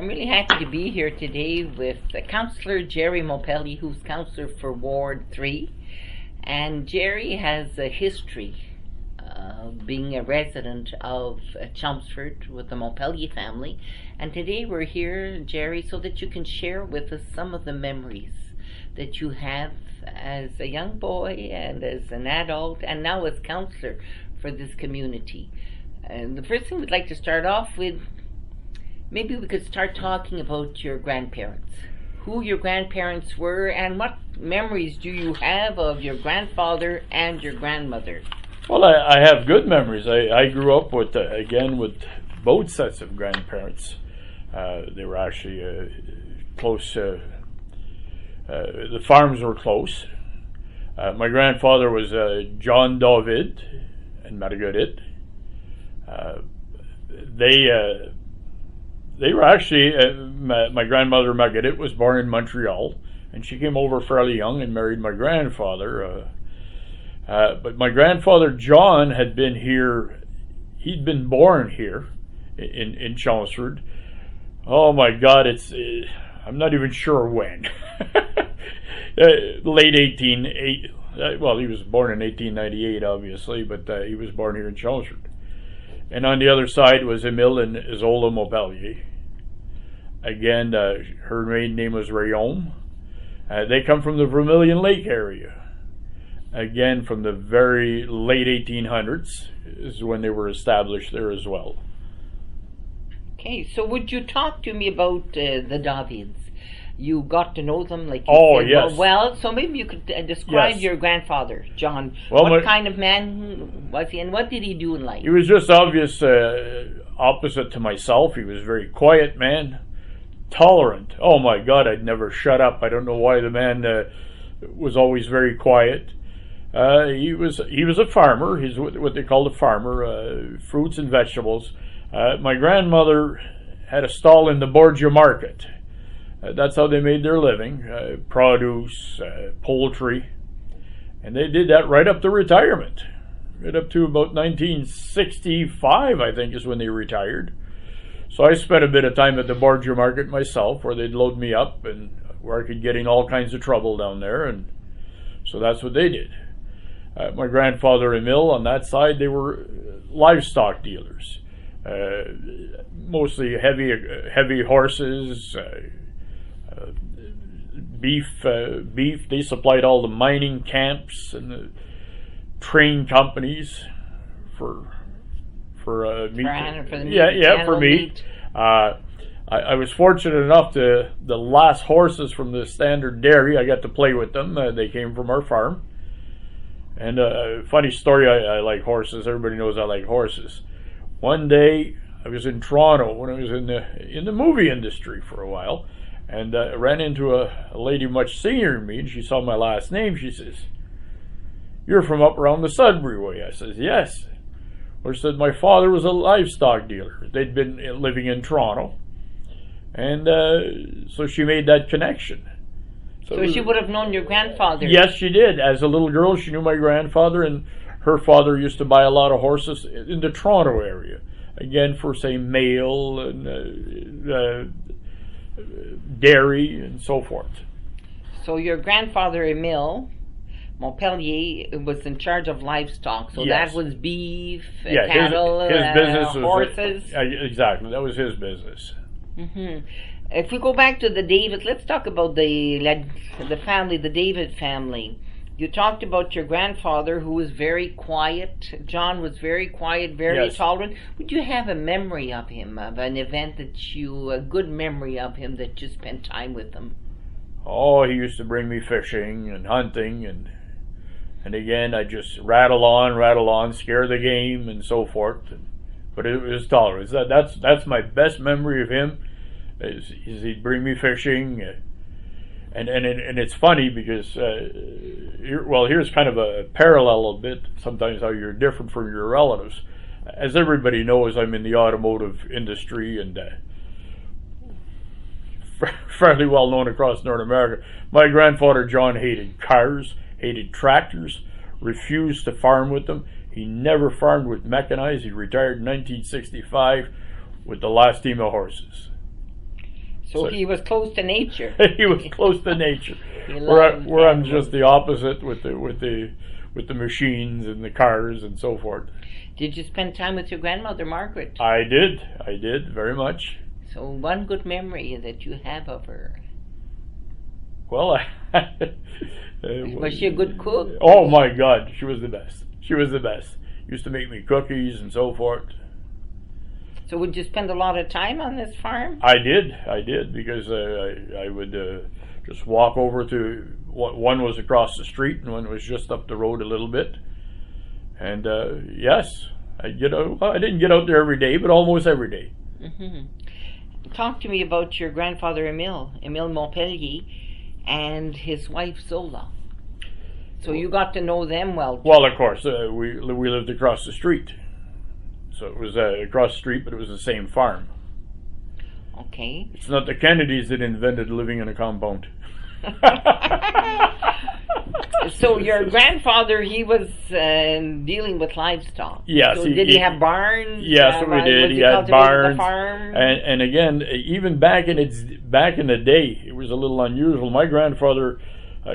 I'm really happy to be here today with Councillor Gerry Montpellier, who's Councillor for Ward 3. And Gerry has a history being a resident of Chelmsford with the Montpellier family. And today we're here, Gerry, so that you can share with us some of the memories that you have as a young boy and as an adult and now as councillor for this community. And the first thing we'd like to start off with, maybe we could start talking about your grandparents. Who your grandparents were and what memories do you have of your grandfather and your grandmother? Well, I have good memories. I grew up with both sets of grandparents. They were actually close. The farms were close. My grandfather was John David and Marguerite. They were actually, my grandmother Marguerite was born in Montreal, and she came over fairly young and married my grandfather. But my grandfather John had been here, he'd been born here in Chelmsford. Oh my God, I'm not even sure when. Late 1880, well, he was born in 1898 obviously, but he was born here in Chelmsford. And on the other side was Emile and Isola Montpellier. Again, her maiden name was Rayon. They come from the Vermilion Lake area. Again, from the very late 1800s is when they were established there as well. Okay, so would you talk to me about the Davids? You got to know them, like you said, yes. Well, so maybe you could describe your grandfather, John. Well, what kind of man was he, and what did he do in life? He was just obvious opposite to myself. He was a very quiet man, tolerant. Oh my God, I'd never shut up. I don't know why the man was always very quiet. He was a farmer. He's what they called a farmer, fruits and vegetables. My grandmother had a stall in the Borgia market. That's how they made their living, produce, poultry, and they did that right up to retirement, right up to about 1965, I think, is when they retired. So I spent a bit of time at the Borgia market myself, where they'd load me up and where I could get in all kinds of trouble down there, and so that's what they did. My grandfather Emile, on that side, they were livestock dealers, mostly heavy horses. Beef. They supplied all the mining camps and the train companies for meat. For meat. I was fortunate enough the last horses from the Standard Dairy, I got to play with them. They came from our farm. And funny story, I like horses. Everybody knows I like horses. One day I was in Toronto when I was in the movie industry for a while. And I ran into a lady much senior than me, and she saw my last name. She says, "You're from up around the Sudbury way." I says, "Yes." Well, she said, "My father was a livestock dealer." They'd been living in Toronto. And so she made that connection. So she would have known your grandfather? Yes, she did. As a little girl, she knew my grandfather, and her father used to buy a lot of horses in the Toronto area. Again, for, say, mail and dairy and so forth. So your grandfather Emile Montpellier was in charge of livestock, so yes. That was beef, cattle, his business horses. Exactly, that was his business. Mm-hmm. If we go back to the David, let's talk about the family, the David family. You talked about your grandfather, who was very quiet. John was very quiet, very tolerant. Would you have a memory of him, of an event a good memory of him that you spent time with him? Oh, he used to bring me fishing and hunting, and again, I just rattle on, scare the game, and so forth. But it was tolerance. That's my best memory of him. Is he'd bring me fishing. And it's funny because, here's kind of a parallel a bit, sometimes how you're different from your relatives. As everybody knows, I'm in the automotive industry and fairly well known across North America. My grandfather John hated cars, hated tractors, refused to farm with them. He never farmed with mechanized. He retired in 1965 with the last team of horses. So he was close to nature. He was close to nature. Where I'm just the opposite with the machines and the cars and so forth. Did you spend time with your grandmother, Margaret? I did very much. So one good memory that you have of her. Well, was she a good cook? Oh my God, she was the best. She was the best. Used to make me cookies and so forth. So would you spend a lot of time on this farm? I did, because I would just walk over to, one was across the street and one was just up the road a little bit. And yes, I didn't get out there every day, but almost every day. Mm-hmm. Talk to me about your grandfather Emile Montpellier, and his wife Zola. So you got to know them well. Well, of course, we lived across the street. So it was across the street, but it was the same farm. Okay. It's not the Kennedys that invented living in a compound. So your grandfather, he was dealing with livestock. Yes. So did he have barns? Yes, we did. He had barns. Farm? And again, even back in the day, it was a little unusual. My grandfather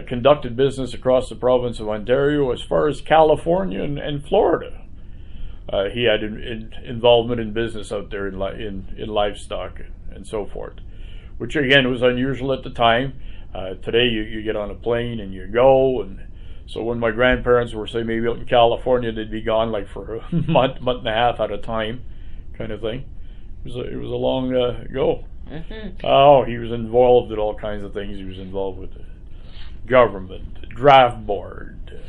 conducted business across the province of Ontario as far as California and Florida. He had involvement in business out there in livestock and so forth, which again was unusual at the time. Today you get on a plane and you go, and so when my grandparents were, say, maybe out in California, they'd be gone like for a month and a half at a time, kind of thing. It was a long go. Mm-hmm. Oh, he was involved in all kinds of things. He was involved with the government, the draft board.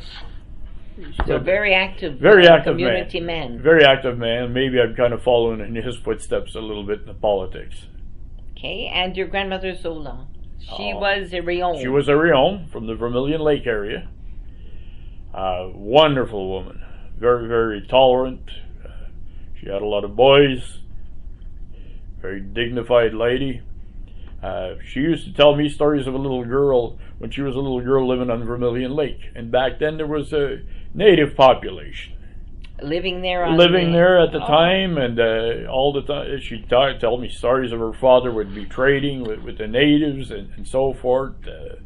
So very active community man. Very active man. Maybe I'm kind of following in his footsteps a little bit in the politics. Okay, and your grandmother Zola, she was a Rion. She was a Rion from the Vermilion Lake area. Wonderful woman. Very, very tolerant. She had a lot of boys. Very dignified lady. She used to tell me stories of a little girl when she was a little girl living on Vermilion Lake. And back then there was a native population. Living there at the time, and all the time she'd tell me stories of her father would be trading with the natives and so forth. Do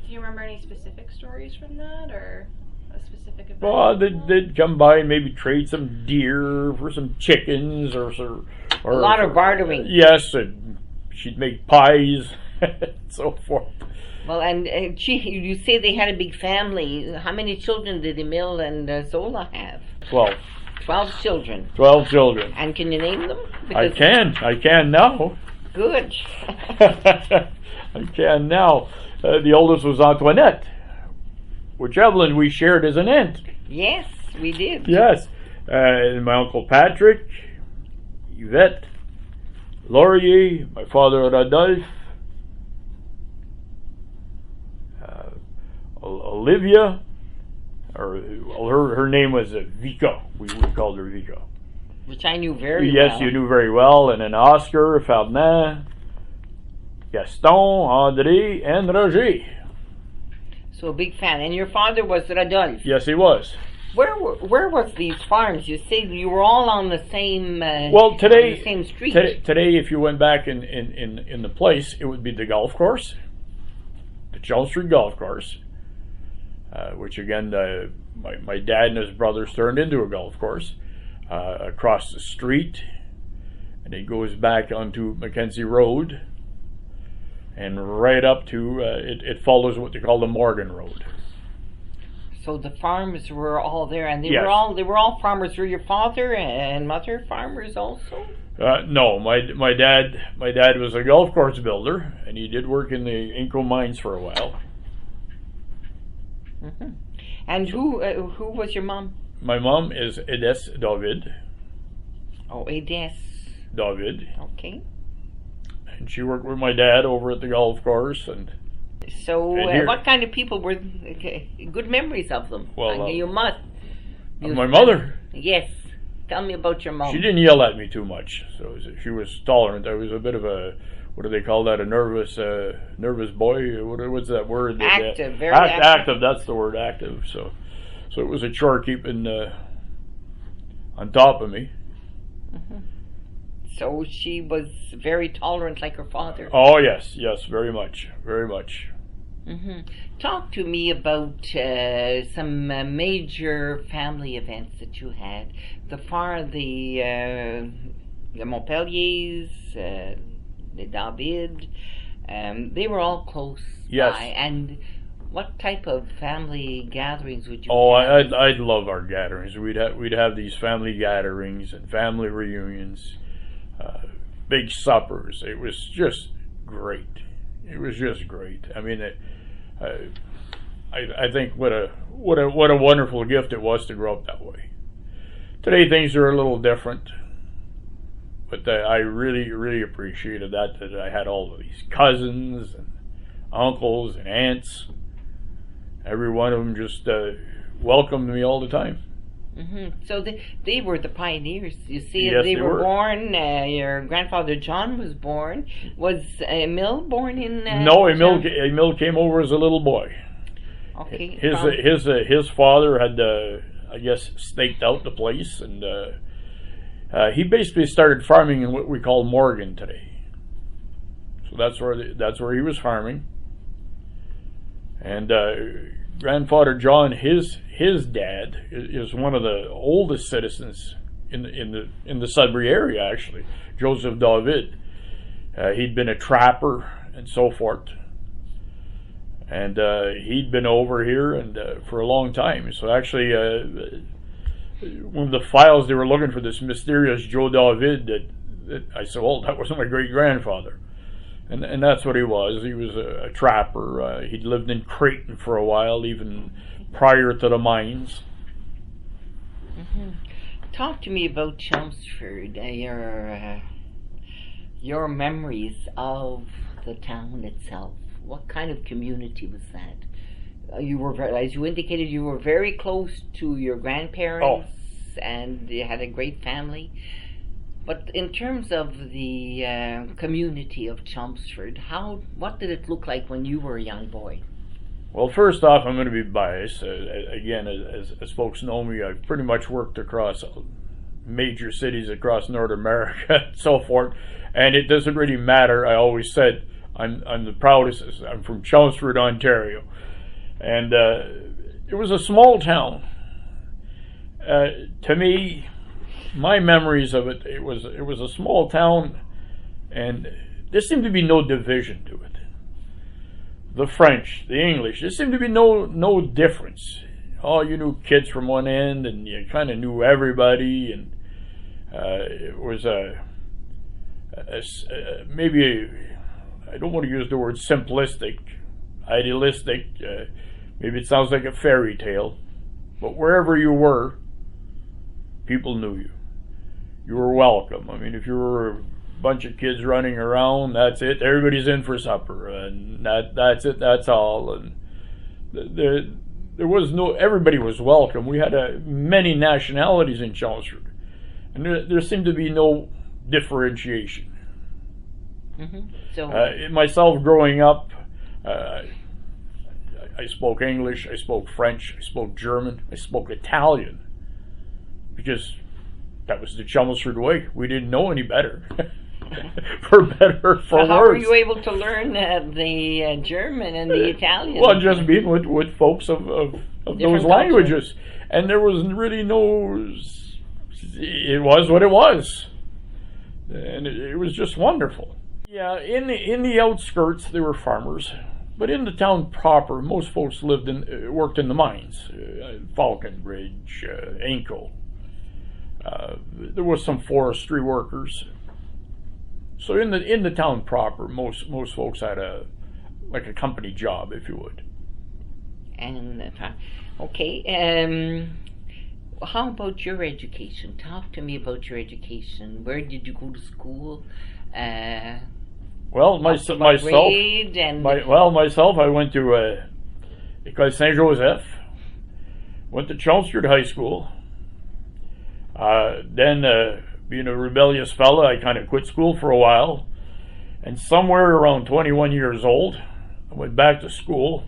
you remember any specific stories from that, or a specific event? Well, they'd come by and maybe trade some deer for some chickens or a lot of bartering. Yes, and she'd make pies and so forth. Well, and you say they had a big family. How many children did Emile and Zola have? 12. 12 children. 12 children. And can you name them? I can now. Good. I can now. The oldest was Antoinette, which Evelyn we shared as an aunt. Yes, we did. Yes. And my Uncle Patrick, Yvette, Laurier, my father Rodolphe, Olivia, or her name was Vika. We called her Vika. Which I knew very well. Yes, you knew very well. And then Oscar, Ferdinand, Gaston, André, and Roger. So a big fan. And your father was Rodolphe? Yes, he was. Where was these farms? You say you were all on the same today, on the same street. Today, if you went back in the place, it would be the golf course, the John Street Golf Course, which again, my dad and his brothers turned into a golf course across the street, and it goes back onto Mackenzie Road, and right up to it follows what they call the Morgan Road. So the farms were all there, and they yes. were all farmers. Were your father and mother farmers also? No, my dad was a golf course builder, and he did work in the Inco mines for a while. Mm-hmm. And who was your mom? My mom is Edith David. Oh, Edith David. Okay. And she worked with my dad over at the golf course, and. So, what kind of people were good memories of them? Well, you must. My mother. Yes. Tell me about your mom. She didn't yell at me too much, so she was tolerant. I was a bit of a, what do they call that? A nervous boy. What's that word? Active, very active. active. That's the word, active. So it was a chore keeping on top of me. Mm-hmm. So she was very tolerant like her father. Oh yes, yes, very much, very much. Talk to me about some major family events that you had. The Montpelliers, the David, they were all close Yes. by. And what type of family gatherings would you Oh, have? I'd love our gatherings. We'd have these family gatherings and family reunions, big suppers. It was just great. It was just great. I mean, I think what a wonderful gift it was to grow up that way. Today things are a little different, but I really appreciated that I had all of these cousins and uncles and aunts. Every one of them just welcomed me all the time. So they were the pioneers. You see, Yes, they they were were. born. Your grandfather John was born. Was Emil born in? No, Emil came over as a little boy. Okay. His father had I guess staked out the place, and he basically started farming in what we call Morgan today. So that's where he was farming. And grandfather John, his dad is one of the oldest citizens in the Sudbury area, actually. Joseph David. He'd been a trapper and so forth, and he'd been over here and for a long time. So actually, one of the files they were looking for this mysterious Joe David, that I said, well, that was my great grandfather. And that's what he was. He was a trapper. He'd lived in Creighton for a while, even prior to the mines. Talk to me about Chelmsford. Your memories of the town itself. What kind of community was that? You were, as you indicated, you were very close to your grandparents, and you had a great family. But in terms of the community of Chelmsford, what did it look like when you were a young boy? Well, first off, I'm going to be biased. Again, as folks know me, I've pretty much worked across major cities across North America and so forth, and it doesn't really matter. I always said I'm the proudest. I'm from Chelmsford, Ontario, and it was a small town. To me, my memories of it, it was a small town, and there seemed to be no division to it. The French, the English, there seemed to be no difference. Oh, you knew kids from one end, and you kind of knew everybody, and it was maybe I don't want to use the word simplistic, idealistic. Maybe it sounds like a fairy tale, but wherever you were, people knew you. You were welcome. I mean, if you were a bunch of kids running around, that's it. Everybody's in for supper, and that's it. That's all. And there was everybody was welcome. We had many nationalities in Chelmsford, and there seemed to be no differentiation. So myself growing up, I spoke English, I spoke French, I spoke German, I spoke Italian, because that was the Chelmsford way. We didn't know any better. For better or for worse. How were you able to learn the German and the Italian? Well, just being with folks of those languages. And there was really it was what it was. And it was just wonderful. Yeah, in the outskirts, there were farmers. But in the town proper, most folks worked in the mines. Falconbridge, Inco. There was some forestry workers. So in the town proper, most folks had a company job, if you would. And okay, how about your education? Talk to me about your education. Where did you go to school? Well, myself, I went to École Saint-Joseph. Went to Chelmsford High School. Then, being a rebellious fella, I kind of quit school for a while. And somewhere around 21 years old, I went back to school.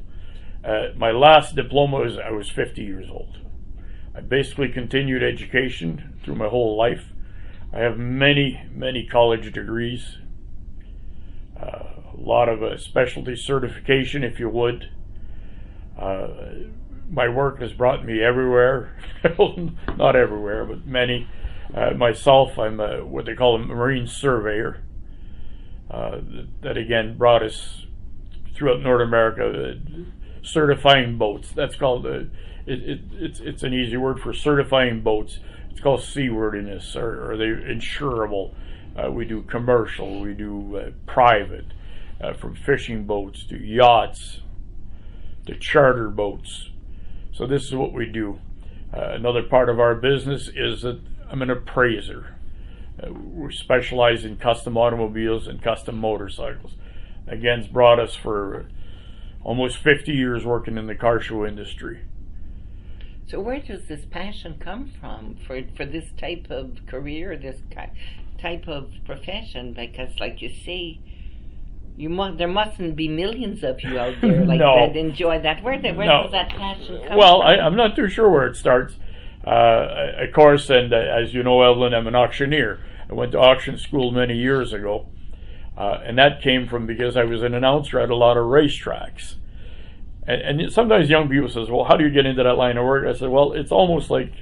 My last diploma I was 50 years old. I basically continued education through my whole life. I have many college degrees, a lot of specialty certification, if you would. My work has brought me everywhere. Not everywhere, but many. Myself, I'm what they call a marine surveyor. That again brought us throughout North America, certifying boats. That's called it's an easy word for certifying boats. It's called seaworthiness, or are they insurable? We do commercial, we do private, from fishing boats to yachts to charter boats. So this is what we do. Another part of our business is that I'm an appraiser. We specialize in custom automobiles and custom motorcycles. Again, it's brought us for almost 50 years working in the car show industry. So where does this passion come from for this type of career, this type of profession? Because, like you say, there mustn't be millions of you out there like No. that enjoy that. Where does that passion come Well, from? I'm not too sure where it starts. Of course, and as you know, Evelyn, I'm an auctioneer. I went to auction school many years ago, and that came from because I was an announcer at a lot of racetracks. And sometimes young people says, well, how do you get into that line of work? I said, well, it's almost like,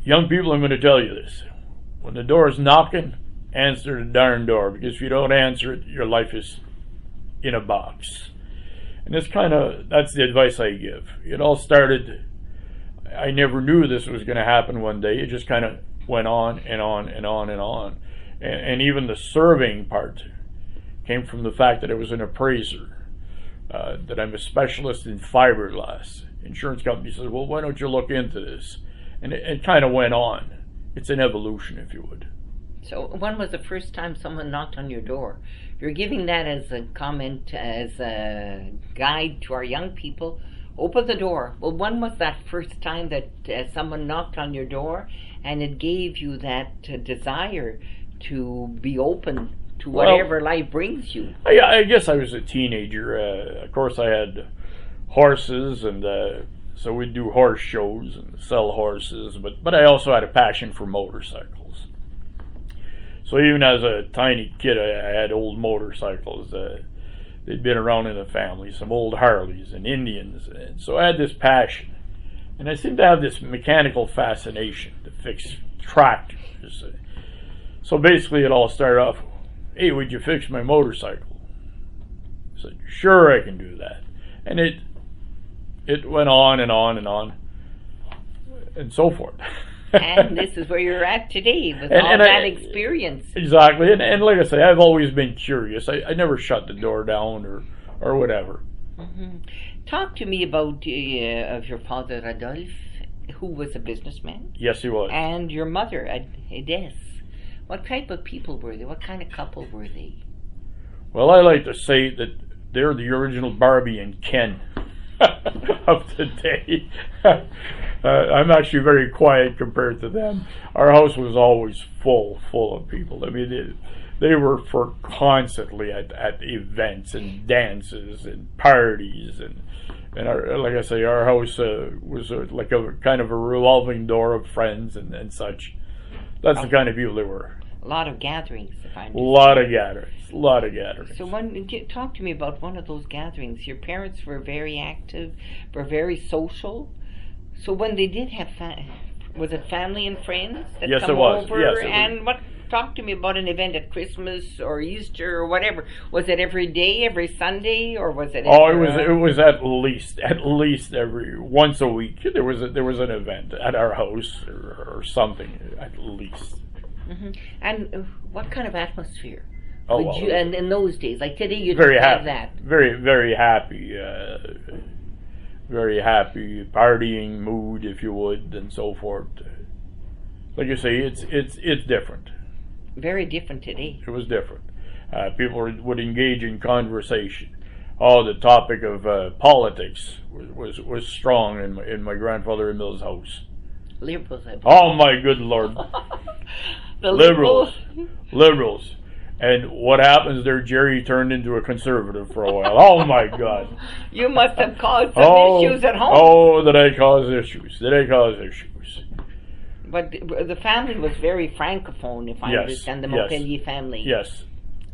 young people, I'm going to tell you this. When the door is knocking, answer the darn door, because if you don't answer it, your life is in a box. And that's the advice I give. It all started, I never knew this was going to happen one day. It just kind of went on and on and on and on. And even the surveying part came from the fact that I was an appraiser. That I'm a specialist in fiberglass. Insurance company says, well, why don't you look into this? And it kind of went on. It's an evolution, if you would. So when was the first time someone knocked on your door? You're giving that as a comment, as a guide to our young people. Open the door. Well, when was that first time that someone knocked on your door and it gave you that desire to be open to whatever life brings you? I guess I was a teenager. Of course, I had horses, and so we'd do horse shows and sell horses. But I also had a passion for motorcycles. So even as a tiny kid, I had old motorcycles. They'd been around in the family, some old Harleys and Indians. And so I had this passion. And I seemed to have this mechanical fascination to fix tractors. So basically it all started off, hey, would you fix my motorcycle? I said, sure, I can do that. And it went on and on and on and so forth. And this is where you're at today with all that experience. Exactly. And like I say, I've always been curious. I never shut the door down or whatever. Mm-hmm. Talk to me about of your father, Adolphe, who was a businessman. Yes, he was. And your mother, Edith. What type of people were they? What kind of couple were they? Well, I like to say that they're the original Barbie and Ken of today. I'm actually very quiet compared to them. Our house was always full of people. I mean, they were for constantly at events and dances and parties and like I say, our house was like a kind of a revolving door of friends and such. That's the kind of people they were. A lot of gatherings, if I understand. A lot of gatherings. So talk to me about one of those gatherings. Your parents were very active, were very social. So when they did have was it family and friends that Yes, come it was. over? Yes, it and was. Talk to me about an event at Christmas or Easter or whatever. Was it every day, every Sunday, or was it? It was at least every once a week. There was an event at our house or something at least. Mm-hmm. And what kind of atmosphere? And in those days, like today, you didn't have that. Very happy. Very happy, partying mood, if you would, and so forth. Like you say, it's different. Very different today. It was different. People would engage in conversation. Oh, the topic of politics was strong in my grandfather-in-law's house. Liberals, I believe. Oh my good Lord! The liberals. And what happens there? Jerry turned into a conservative for a while. Oh my God! You must have caused some issues at home. Oh, did I cause issues? But the family was very francophone, if I Yes, understand, the yes. Montpellier family. Yes.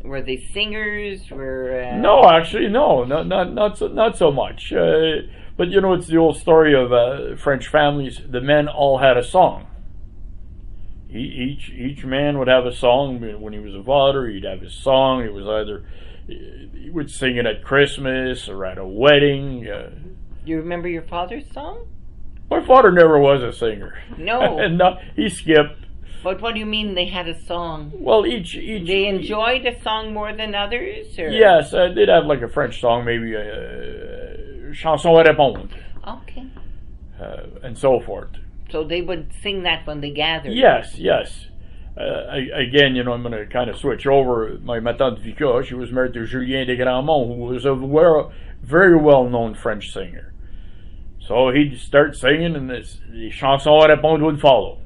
Were they singers? No, actually, no, not so much. But you know, it's the old story of French families. The men all had a song. Each man would have a song. When he was a father, he'd have his song. It was either he would sing it at Christmas or at a wedding. You remember your father's song? My father never was a singer. No. And no, he skipped. But what do you mean they had a song? Well, each They enjoyed a song more than others? Or? Yes, they'd have like a French song, maybe chanson à répondre, Okay. and so forth. So they would sing that when they gathered? Yes. Again, you know, I'm going to kind of switch over. My ma tante Vika, she was married to Julien de Grandmont, who was a very well-known French singer. So he'd start singing, and the chanson à répondre would follow.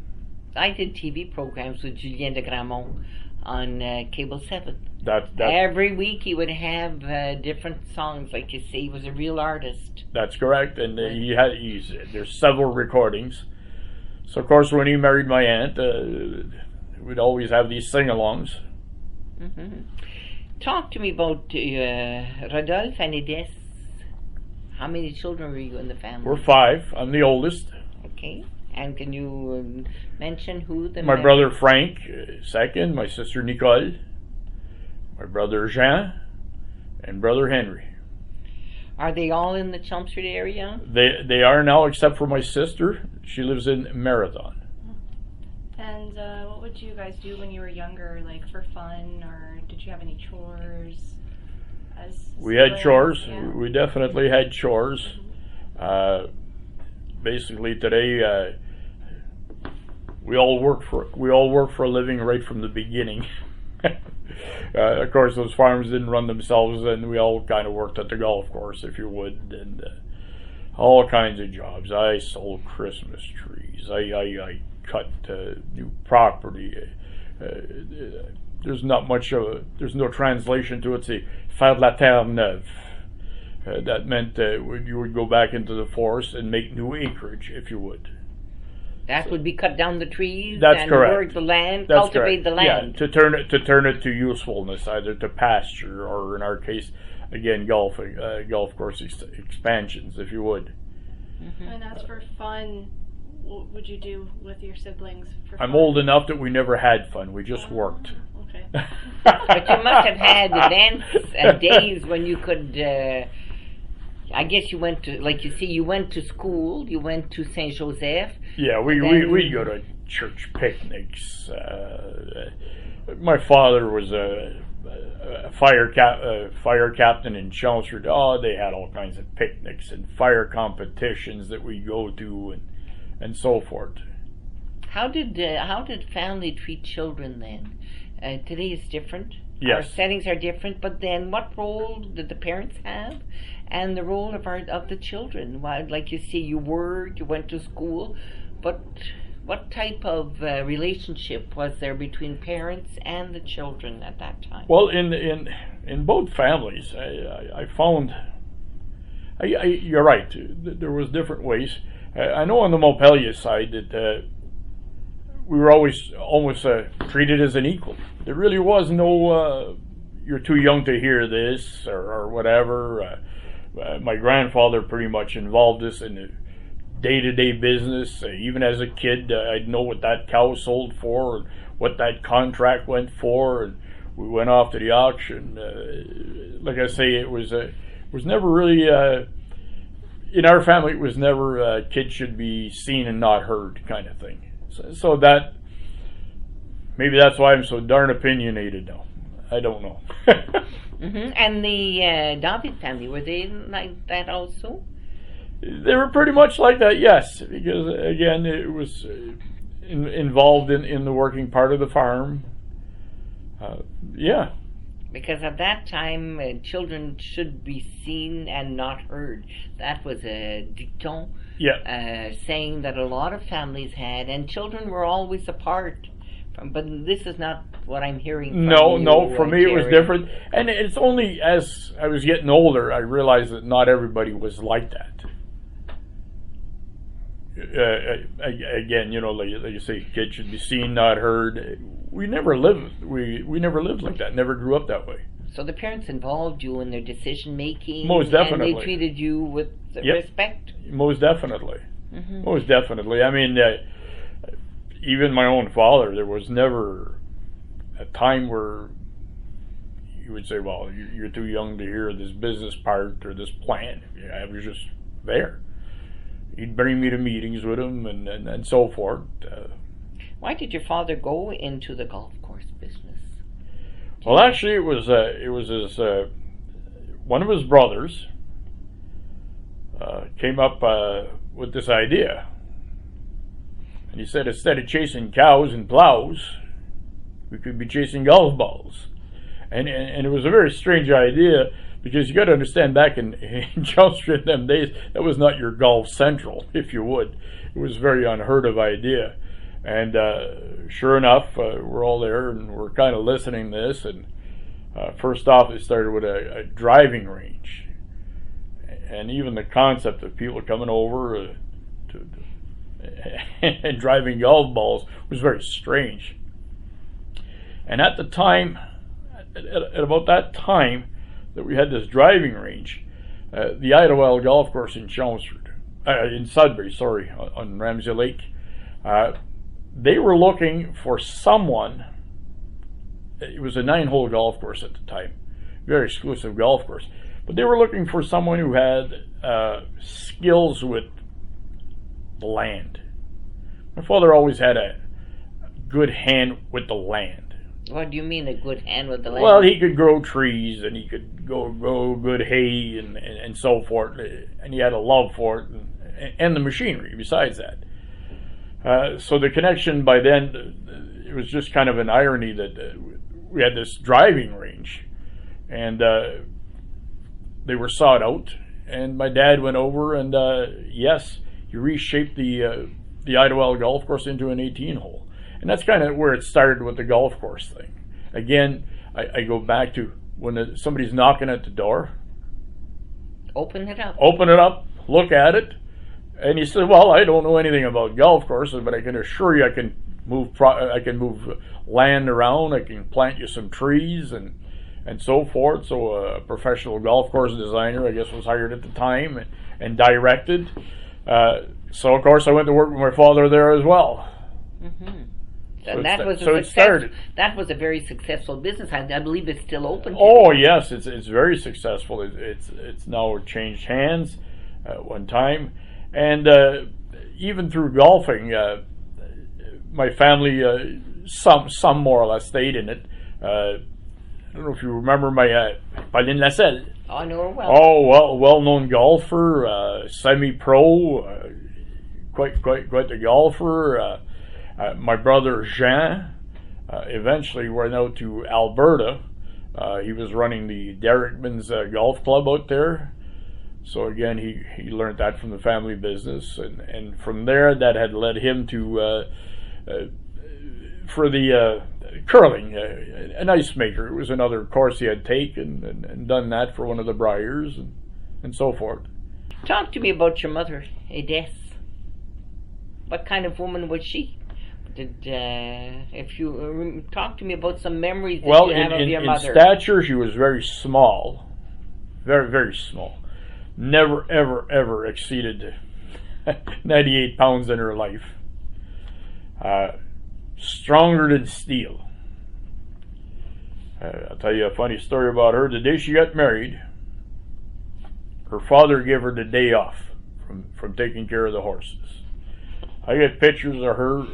I did TV programs with Julien de Grandmont on Cable 7. That Every week he would have different songs, like you say. He was a real artist. That's correct, and there's several recordings. So of course, when he married my aunt, we'd always have these sing-alongs. Mm-hmm. Talk to me about Rodolphe and Edith. How many children were you in the family? We're 5. I'm the oldest. Okay. And can you mention who the... My brother Frank, second. My sister Nicole. My brother Jean. And brother Henry. Are they all in the Chelmsford area? They are now, except for my sister. She lives in Marathon. And what would you guys do when you were younger, like for fun, or did you have any chores? We had chores. Yeah. We definitely had chores. Basically, today we all work for a living right from the beginning. Of course, those farms didn't run themselves, and we all kind of worked at the golf course, if you would, and all kinds of jobs. I sold Christmas trees. I cut new property. There's not much there's no translation to it. Say, faire de la terre neuve. That meant you would go back into the forest and make new acreage, if you would. That would be cut down the trees. That's and correct. Work the land, That's cultivate correct. the land. Yeah, to turn it to usefulness, either to pasture or, in our case, again, golf course expansions, if you would. Mm-hmm. And as for fun, what would you do with your siblings for fun? I'm old enough that we never had fun. We just worked. Okay. But you must have had events and days when you could... I guess you went to, like you see, you went to school. You went to Saint Joseph. Yeah, we'd go to church picnics. My father was a fire captain in Chelmsford. Oh, they had all kinds of picnics and fire competitions that we go to, and so forth. How did family treat children then? Today is different. Yes. Our settings are different. But then, what role did the parents have, and the role of the children? Well, like you see, you went to school, but what type of relationship was there between parents and the children at that time? Well, in both families, I found. You're right. There was different ways. I know on the Montpellier side that we were always almost treated as an equal. There really was no you're too young to hear this or whatever. My grandfather pretty much involved us in the day-to-day business. Even as a kid, I'd know what that cow sold for and what that contract went for, and we went off to the auction. Like I say, it was never really in our family. It was never kids should be seen and not heard kind of thing. So that maybe that's why I'm so darn opinionated now. I don't know. Mm-hmm. And the David family, were they like that also? They were pretty much like that, yes. Because again, it was involved in the working part of the farm. Yeah. Because at that time, children should be seen and not heard. That was a dicton. Yeah. Saying that a lot of families had, and children were always apart. But this is not what I'm hearing from you. No, for me it was Gerry. different. And it's only as I was getting older, I realized that not everybody was like that. Again, like you say, kids should be seen, not heard. We never lived. We never lived like that. Never grew up that way. So the parents involved you in their decision making. Most definitely. And they treated you with respect. Most definitely. Most definitely. I mean, even my own father, there was never a time where he would say, "Well, you're too young to hear this business part or this plan." I was just there. He'd bring me to meetings with him and so forth. Why did your father go into the golf course business? Well, actually, it was his one of his brothers came up with this idea, and he said instead of chasing cows and plows, we could be chasing golf balls, and it was a very strange idea. Because you got to understand, back in Chelmsford in them days, that was not your golf central, if you would. It was a very unheard of idea. And sure enough, we're all there and we're kind of listening to this. And first off, it started with a driving range. And even the concept of people coming over and driving golf balls was very strange. And at the time, at about that time, that we had this driving range, the Idlewild Golf Course in Chelmsford, in Sudbury, sorry, on Ramsey Lake. They were looking for someone. It was a 9-hole golf course at the time, very exclusive golf course. But they were looking for someone who had skills with the land. My father always had a good hand with the land. What do you mean, a good hand with the land? Well, he could grow trees, and he could grow good hay, and so forth, and he had a love for it, and the machinery besides that. So the connection by then, it was just kind of an irony that we had this driving range, and they were sought out, and my dad went over, and yes, he reshaped the Idlewild Golf Course into an 18-hole. And that's kind of where it started with the golf course thing. Again, I go back to when somebody's knocking at the door. Open it up. Open it up, look at it. And he said, well, I don't know anything about golf courses, but I can assure you I can move land around, I can plant you some trees and so forth. So a professional golf course designer, I guess, was hired at the time and directed. So, of course, I went to work with my father there as well. Mm-hmm. So and that was it started. That was a very successful business. I believe it's still open. Oh yes, it's very successful. It's now changed hands at one time, and even through golfing, my family some more or less stayed in it. I don't know if you remember my Pauline Lascelles. Oh, I know her well. Oh, well-known golfer, semi-pro, quite the golfer. My brother Jean eventually went out to Alberta. He was running the Derrickman's golf club out there. So again, he learned that from the family business, and from there that had led him to for the curling, an ice maker. It was another course he had taken and done that for one of the Briars and so forth. Talk to me about your mother, Edith. What kind of woman was she? If you talk to me about some memories that you have of your mother. In stature, she was very small, very, very small. Never, ever exceeded 98 pounds in her life. Stronger than steel. I'll tell you a funny story about her. The day she got married, her father gave her the day off from taking care of the horses. I get pictures of her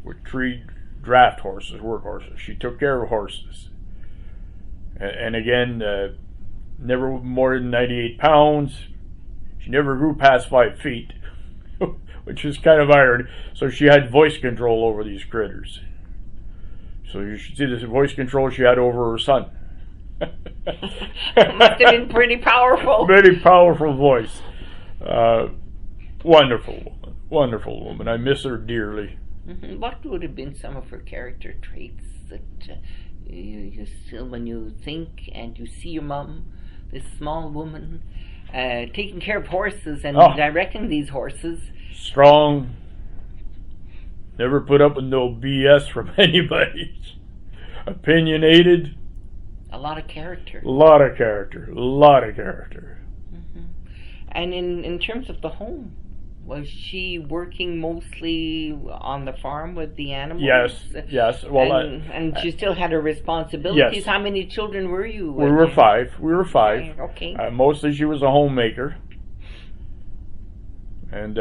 with 3 draft horses, work horses. She took care of horses. And again, never more than 98 pounds. She never grew past 5 feet, which is kind of irony. So she had voice control over these critters. So you should see this voice control she had over her son. Must have been pretty powerful. Very powerful voice. Wonderful woman. I miss her dearly. Mm-hmm. What would have been some of her character traits that you still, when you think and you see your mom, this small woman, taking care of horses and directing these horses? strong, never put up with no BS from anybody. Opinionated. A lot of character. A lot of character. A lot of character. Mm-hmm. And in terms of the home, was she working mostly on the farm with the animals? Yes. Well, and she still had her responsibilities. Yes. How many children were you? We were five. Okay. Mostly she was a homemaker, and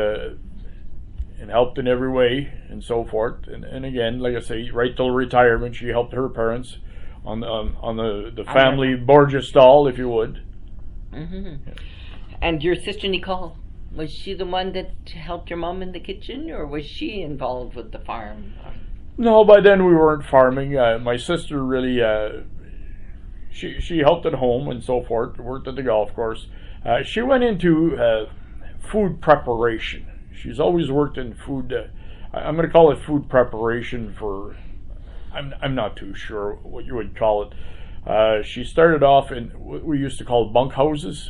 helped in every way and so forth. And again, like I say, right till retirement, she helped her parents on the family Borgia stall, if you would. Mm-hmm. Yeah. And your sister Nicole, was she the one that helped your mom in the kitchen, or was she involved with the farm? No, by then we weren't farming. My sister really, she helped at home and so forth, worked at the golf course. She went into food preparation. She's always worked in food. I'm going to call it food preparation for, I'm not too sure what you would call it. She started off in what we used to call bunkhouses.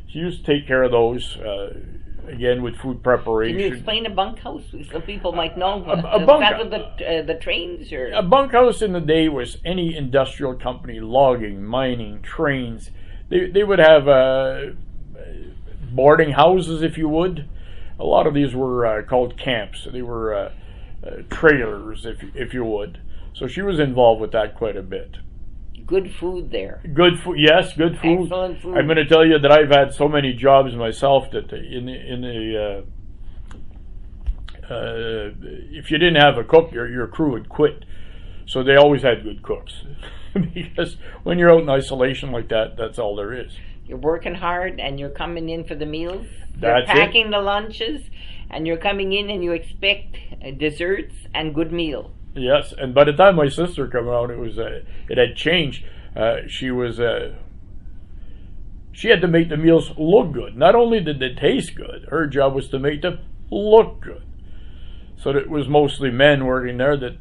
She used to take care of those, again, with food preparation. Can you explain a bunkhouse? Some people might know. That with the trains? Or? A bunkhouse in the day was any industrial company, logging, mining, trains. They would have boarding houses, if you would. A lot of these were called camps. They were trailers, if you would. So she was involved with that quite a bit. Good food there. Good food, yes, good food. Excellent food. I'm going to tell you that I've had so many jobs myself that if you didn't have a cook, your crew would quit. So they always had good cooks. Because when you're out in isolation like that, that's all there is. You're working hard and you're coming in for the meals. That's you're packing the lunches, and you're coming in and you expect desserts and good meal. Yes, and by the time my sister came around, it had changed. She had to make the meals look good. Not only did they taste good, her job was to make them look good. So it was mostly men working there that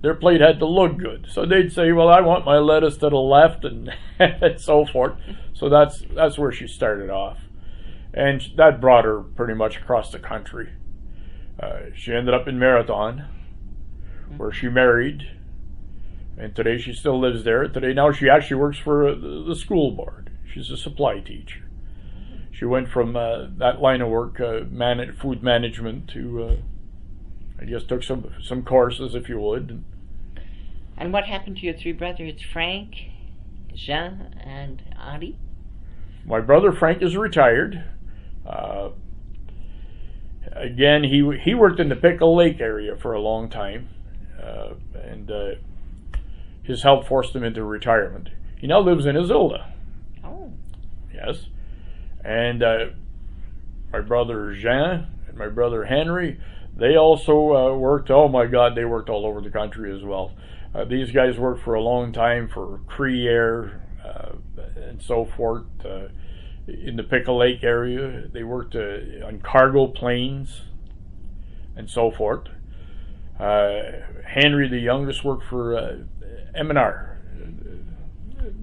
their plate had to look good. So they'd say, "Well, I want my lettuce to the left," and and so forth. So that's where she started off, and that brought her pretty much across the country. She ended up in Marathon, where she married, and today she still lives there. Now she actually works for the school board. She's a supply teacher. She went from that line of work, food management, to I guess took some courses, if you would. And what happened to your three brothers, Frank, Jean, and Henri? My brother Frank is retired. Again, he worked in the Pickle Lake area for a long time. And his health forced him into retirement. He now lives in Isilda. Oh. Yes. And my brother Jean and my brother Henry, they also worked, oh my God, they worked all over the country as well. These guys worked for a long time for Cree Air and so forth. In the Pickle Lake area, they worked on cargo planes and so forth. Henry, the youngest, worked for M&R,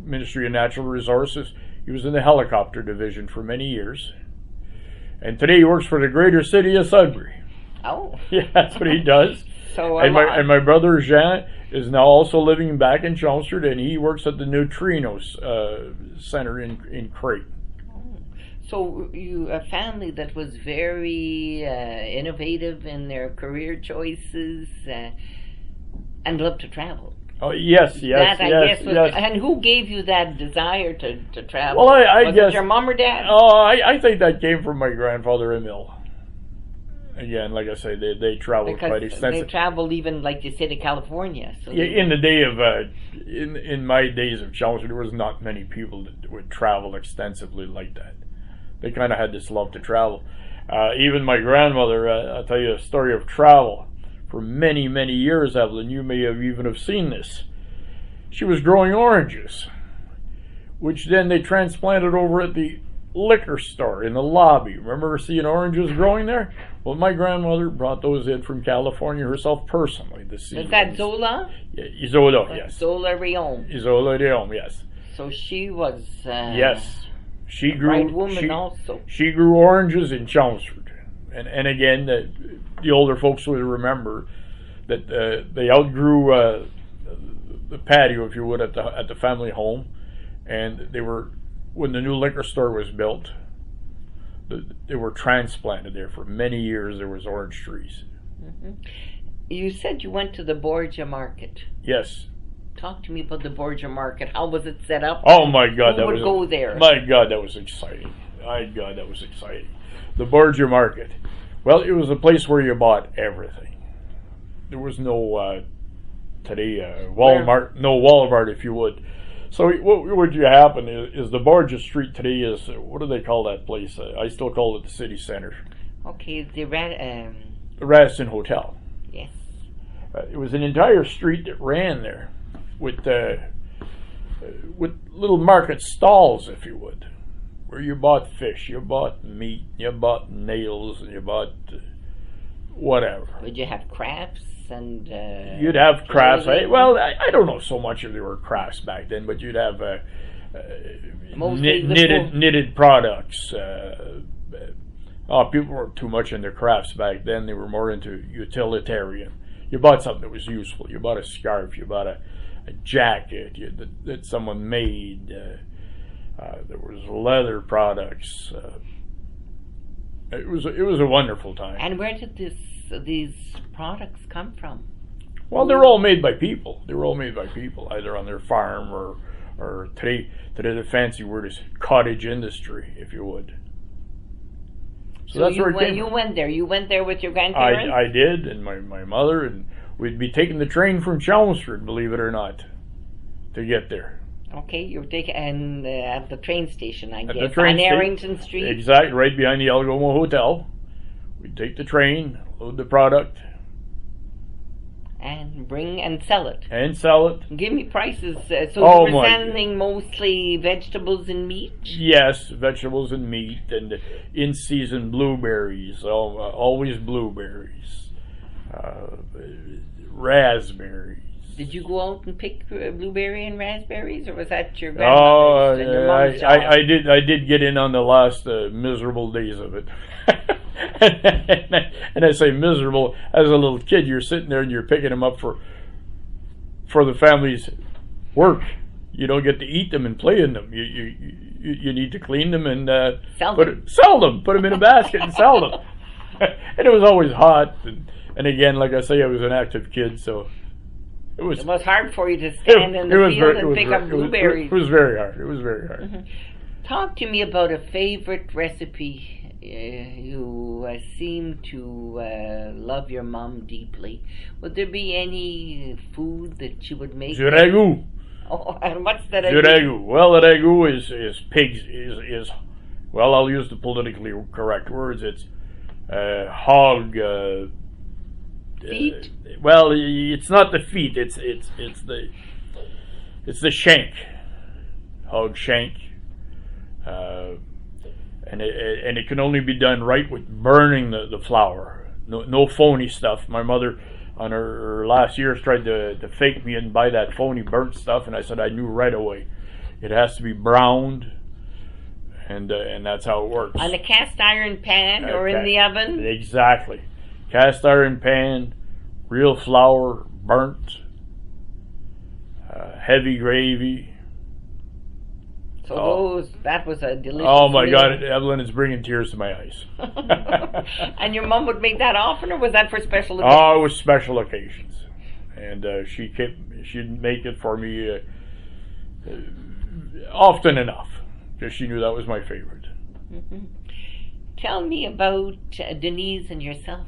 Ministry of Natural Resources. He was in the helicopter division for many years. And today he works for the greater city of Sudbury. Oh. Yeah, that's what he does. So and my brother Jean is now also living back in Chelmsford, and he works at the Neutrinos Center in Creighton. So you a family that was very innovative in their career choices and loved to travel. Oh yes. And who gave you that desire to travel? Well, I was guess it your mom or dad? Oh, I think that came from my grandfather Emil. Again, like I say, they traveled quite extensively. They traveled even, like you said, to California. So yeah, in the day of in my days of Chelmsford, there was not many people that would travel extensively like that. They kind of had this love to travel. Even my grandmother, I'll tell you a story of travel. For many, many years, Evelyn, you may have seen this. She was growing oranges, which then they transplanted over at the liquor store in the lobby. Remember seeing oranges growing there? Well, my grandmother brought those in from California herself personally. Is that Zola? Yeah, Isola, yes. Zola Riom. Isola Riom, yes. So she was... yes. She grew, right woman also. She grew oranges in Chelmsford. And again, the older folks will remember that they outgrew the patio, if you would, at the family home, and they were, when the new liquor store was built, they were transplanted there for many years. There was orange trees. Mm-hmm. You said you went to the Borgia Market. Yes. Talk to me about the Borgia Market. How was it set up? Oh my God, Who would go there? My God, that was exciting. My God, that was exciting. The Borgia Market. Well, it was a place where you bought everything. There was no today Walmart, no Walmart, if you would. So what would you happen is the Borgia Street today is, what do they call that place? I still call it the city center. Okay, the Radisson Hotel. Yes. It was an entire street that ran there with little market stalls, if you would, where you bought fish, you bought meat, you bought nails, and you bought whatever. Would you have crafts and? You'd have crafts. I don't know so much if there were crafts back then, but you'd have knitted products. People weren't too much into crafts back then. They were more into utilitarian. You bought something that was useful. You bought a scarf. You bought a jacket that someone made. There was leather products. It was a wonderful time. And where did these products come from? Well, they were all made by people. They were all made by people, either on their farm or today the fancy word is cottage industry, if you would. So that's where it came. You went there. You went there with your grandparents? I did, and my mother, and we'd be taking the train from Chelmsford, believe it or not, to get there. Okay, you were taking, and at the train station, I guess, the train on Arrington Street? Exactly, right behind the Algoma Hotel. We'd take the train, load the product. And bring and sell it. And sell it. Give me prices. So you were selling mostly vegetables and meat? Yes, vegetables and meat, and in-season blueberries, always blueberries, raspberries. Did you go out and pick blueberry and raspberries, or was that your grandmother's and your mom's job? I did get in on the last miserable days of it. And I say miserable, as a little kid, you're sitting there and you're picking them up for the family's work. You don't get to eat them and play in them. You need to clean them and sell them. Put them in a basket and sell them. And it was always hot. And again, like I say, I was an active kid, so it was hard for you to stand in the field and pick up blueberries. It was very hard. It was very hard. Mm-hmm. Talk to me about a favorite recipe. You seem to love your mom deeply. Would there be any food that you would make? The ragu. Oh, and what's the ragu? The ragu. Well, the ragu is pigs. Well, I'll use the politically correct words. It's hog. Feet. Well, it's not the feet. It's the shank. Hog shank. And it can only be done right with burning the flour. No phony stuff. My mother, on her last years, tried to fake me and buy that phony burnt stuff, and I said I knew right away. It has to be browned, and that's how it works. On a cast iron pan or in the oven? Exactly. Cast iron pan, real flour, burnt, heavy gravy. So that was a delicious Oh my meal. God, Evelyn, it's bringing tears to my eyes. And your mom would make that often, or was that for special occasions? Oh, it was special occasions. And she'd make it for me often enough, because she knew that was my favorite. Mm-hmm. Tell me about Denise and yourself.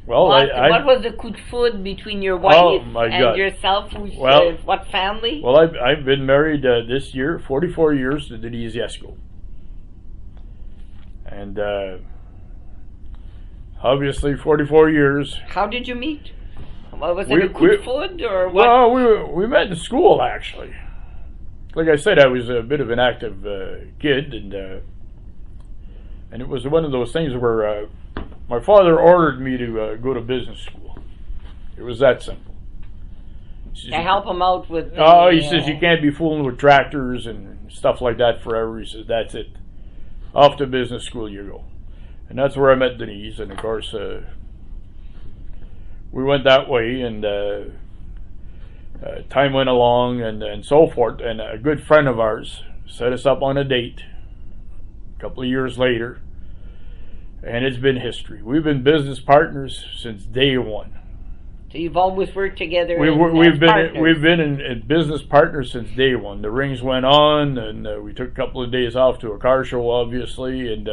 Well, what was the coup de foudre between your wife and yourself? What family? Well, I've been married this year, 44 years, to Denise Yesko. And obviously 44 years. How did you meet? Was it a coup de foudre or what? Well, we met in school, actually. Like I said, I was a bit of an active kid, and it was one of those things where my father ordered me to go to business school. It was that simple. To help him out with he says, you can't be fooling with tractors and stuff like that forever. He says, that's it. Off to business school you go. And that's where I met Denise, and of course, we went that way, and time went along, and so forth, and a good friend of ours set us up on a date a couple of years later, and it's been history. We've been business partners since day one. So you've always worked together. We've been in business partners since day one. The rings went on, and we took a couple of days off to a car show, obviously, and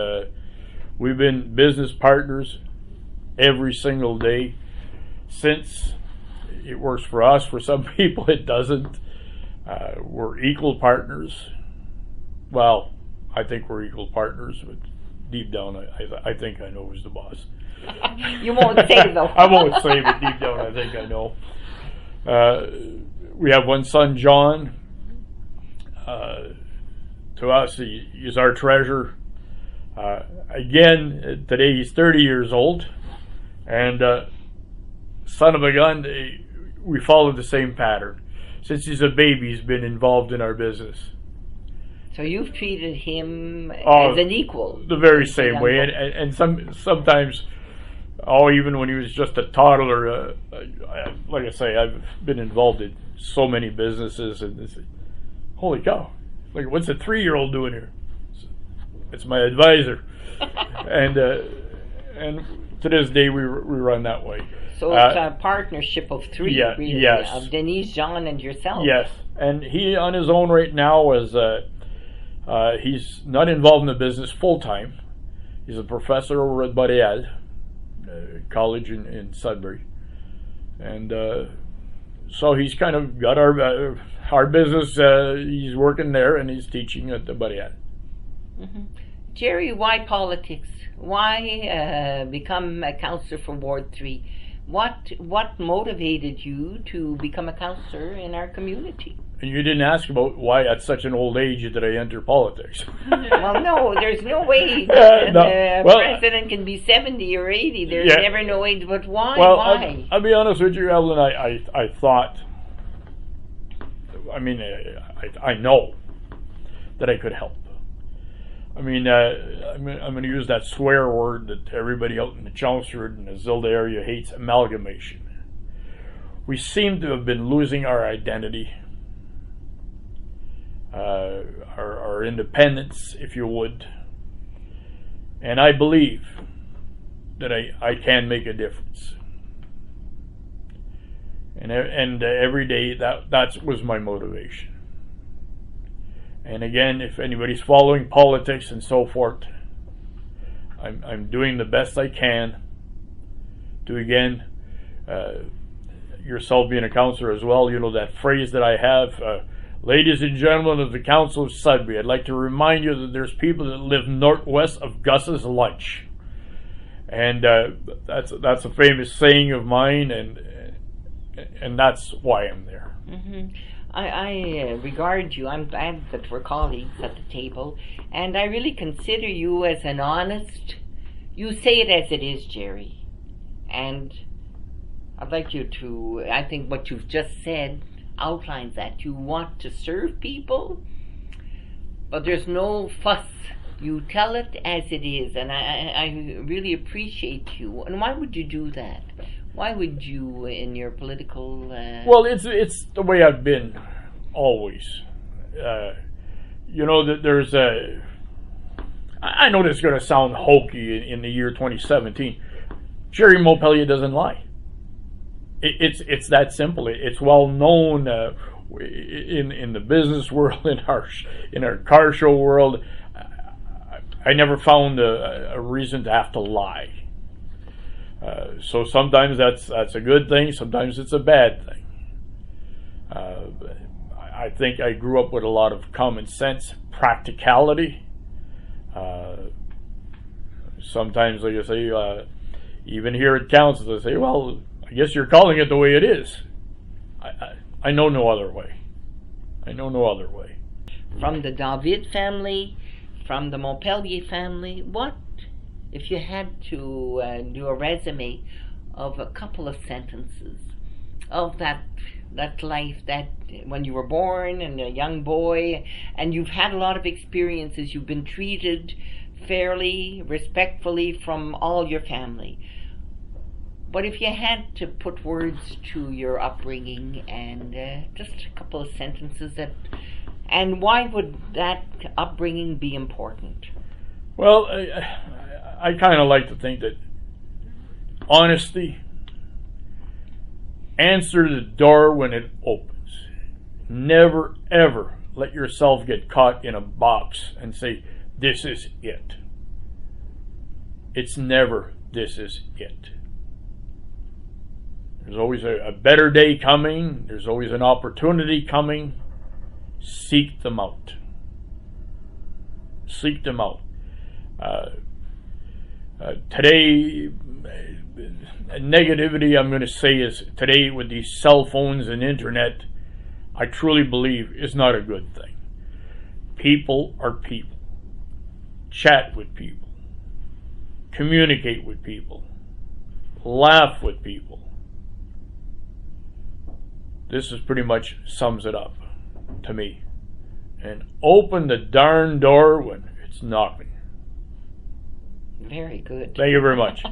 we've been business partners every single day since. It works for us. For some people, it doesn't. We're equal partners. Well, I think we're equal partners, but deep down, I think I know who's the boss. You won't say, though. I won't say, but deep down, I think I know. We have one son, John. To us, he's our treasure. Again, today he's 30 years old, and son of a gun, we follow the same pattern. Since he's a baby, he's been involved in our business. So you've treated him as an equal. The very same way, and sometimes, even when he was just a toddler, like I say, I've been involved in so many businesses, and it's, holy cow, like, what's a 3-year-old doing here? It's my advisor, and to this day we run that way. So it's a partnership of three, really, yes. Of Denise, John, and yourself. Yes, and he on his own right now is he's not involved in the business full time. He's a professor over at Boreal College in Sudbury, and so he's kind of got our business. He's working there, and he's teaching at the Boreal. Mm-hmm. Gerry, why politics? Why become a councillor for Ward 3? What motivated you to become a councillor in our community? And you didn't ask about why at such an old age did I enter politics. Well, no, there's no way president can be 70 or 80. There's never no age, but why? Well, why? I'll be honest with you, Evelyn, I thought, I know that I could help. I'm going to use that swear word that everybody out in the Chelmsford and the Zilda area hates, amalgamation. We seem to have been losing our identity, our independence, if you would. And I believe that I can make a difference. And every day that was my motivation. And again, if anybody's following politics and so forth, I'm doing the best I can to, again, yourself being a councillor as well, you know that phrase that I have, ladies and gentlemen of the Council of Sudbury, I'd like to remind you that there's people that live northwest of Gus's Lunch. And that's a famous saying of mine, and that's why I'm there. Mm-hmm. I regard you, I'm glad that we're colleagues at the table, and I really consider you as an honest, you say it as it is, Gerry, and I'd like you to, I think what you've just said outlines that. You want to serve people, but there's no fuss. You tell it as it is, and I really appreciate you. And why would you do that? Why would you, in your political... Well, it's the way I've been always. You know, that there's a... I know this is going to sound hokey in the year 2017. Gerry Montpellier doesn't lie. It's that simple. It's well known in the business world, in our car show world. I never found a reason to have to lie. So sometimes that's a good thing, sometimes it's a bad thing. I think I grew up with a lot of common sense, practicality. Sometimes, like I say, even here at council, they say, well, I guess you're calling it the way it is. I know no other way. I know no other way. From the David family, from the Montpellier family, what if you had to do a resume of a couple of sentences of that life, that when you were born and a young boy, and you've had a lot of experiences, you've been treated fairly, respectfully from all your family. But if you had to put words to your upbringing and just a couple of sentences and why would that upbringing be important? Well, I kind of like to think that honesty, answer the door when it opens. Never, ever let yourself get caught in a box and say, this is it. It's never, this is it. There's always a better day coming. There's always an opportunity coming. Seek them out. Seek them out. Today, negativity, I'm going to say, is today with these cell phones and internet, I truly believe is not a good thing. People are people. Chat with people. Communicate with people. Laugh with people. This is pretty much sums it up to me. And open the darn door when it's knocking. Very good. Thank you very much.